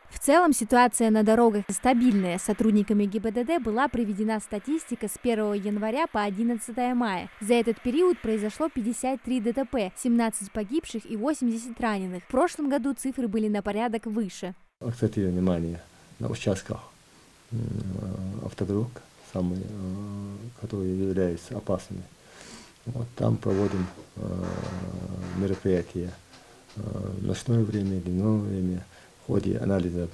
В целом ситуация на дорогах стабильная. Сотрудниками ГИБДД была проведена статистика с 1 января по 11 мая. За этот период произошло 53 ДТП, 17 погибших и 80 раненых. В прошлом году цифры были на порядок выше. Акцентирую внимание на участках автодорог, которые являются опасными. Вот там проводим мероприятия в ночное время, дневное время. В ходе анализа,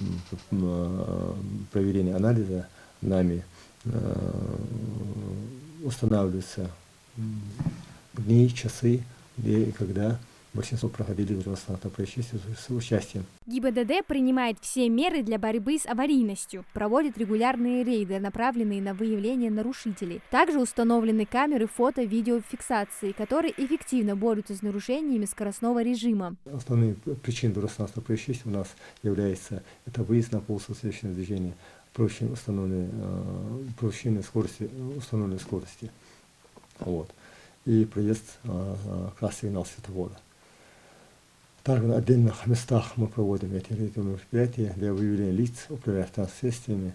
проведения анализа нами устанавливаются дни, часы, где и когда большинство проходили дорожно-транспортные происшествия с участием. ГИБДД принимает все меры для борьбы с аварийностью, проводит регулярные рейды, направленные на выявление нарушителей. Также установлены камеры фото-видеофиксации, которые эффективно борются с нарушениями скоростного режима. Основные причины дорожно-транспортных происшествий у нас является это выезд на полосу встречного движения, превышение скорости, установленной скорости, вот, и проезд красный сигнал светофора. Также на отдельных местах мы проводим эти мероприятия для выявления лиц, управляющих транспортными,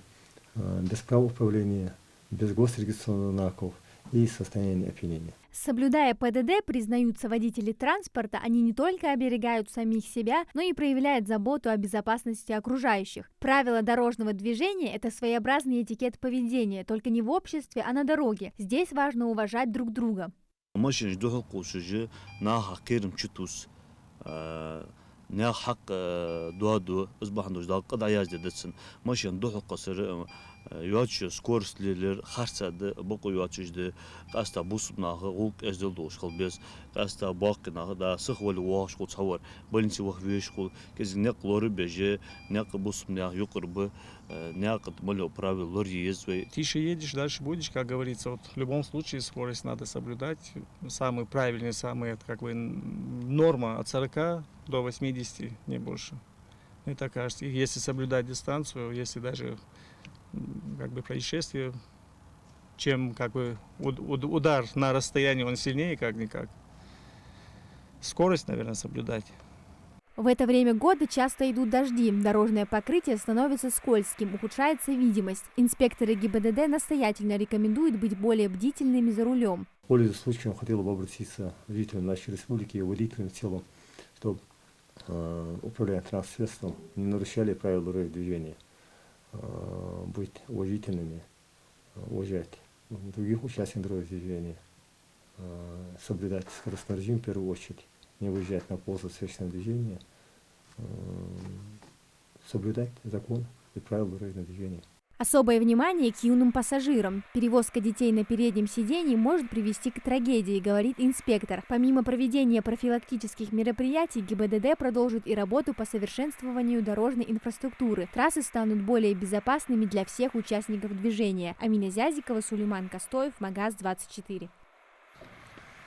без права управления, без госрегистрационных знаков и состояния опьянения. Соблюдая ПДД, признаются водители транспорта, они не только оберегают самих себя, но и проявляют заботу о безопасности окружающих. Правила дорожного движения – это своеобразный этикет поведения, только не в обществе, а на дороге. Здесь важно уважать друг друга. نه حق دوادو أصبح عندوش دال قد عياز دتسن ماشين دوح قصر يواتش سكورس لير خرسة بقو يواتش ده قاستا بوسب ناخ غوك أجدل دوش خل بيس قاستا باقي ناخ دا سخ ولا واش قل تصور بلنسي وح ويش قل كز نق لور بيجي نق بوسب ناخ يقرب نق تملو правил лорьез. Тише едешь, дальше будешь, как говорится. Вот в любом случае скорость надо соблюдать. Самый правильный, норма от 40 до 80, не больше. Мне так кажется. И если соблюдать дистанцию, если даже происшествие, чем удар на расстоянии, он сильнее как-никак. Скорость, наверное, соблюдать. В это время года часто идут дожди, дорожное покрытие становится скользким, ухудшается видимость. Инспекторы ГИБДД настоятельно рекомендуют быть более бдительными за рулем. Пользуясь случаем, хотел бы обратиться к жителям нашей республики и водителям в целом, чтобы, управляя транспортным, не нарушали правила дорожного движения, быть уважительными, уважать других участников дорожного движения, соблюдать скоростной режим в первую очередь, не выезжать на полосу встречного движения, соблюдать закон и правила дорожного движения. Особое внимание к юным пассажирам. Перевозка детей на переднем сидении может привести к трагедии, говорит инспектор. Помимо проведения профилактических мероприятий, ГИБДД продолжит и работу по совершенствованию дорожной инфраструктуры. Трассы станут более безопасными для всех участников движения. Амина Зязикова, Сулейман Костоев, Магаз 24.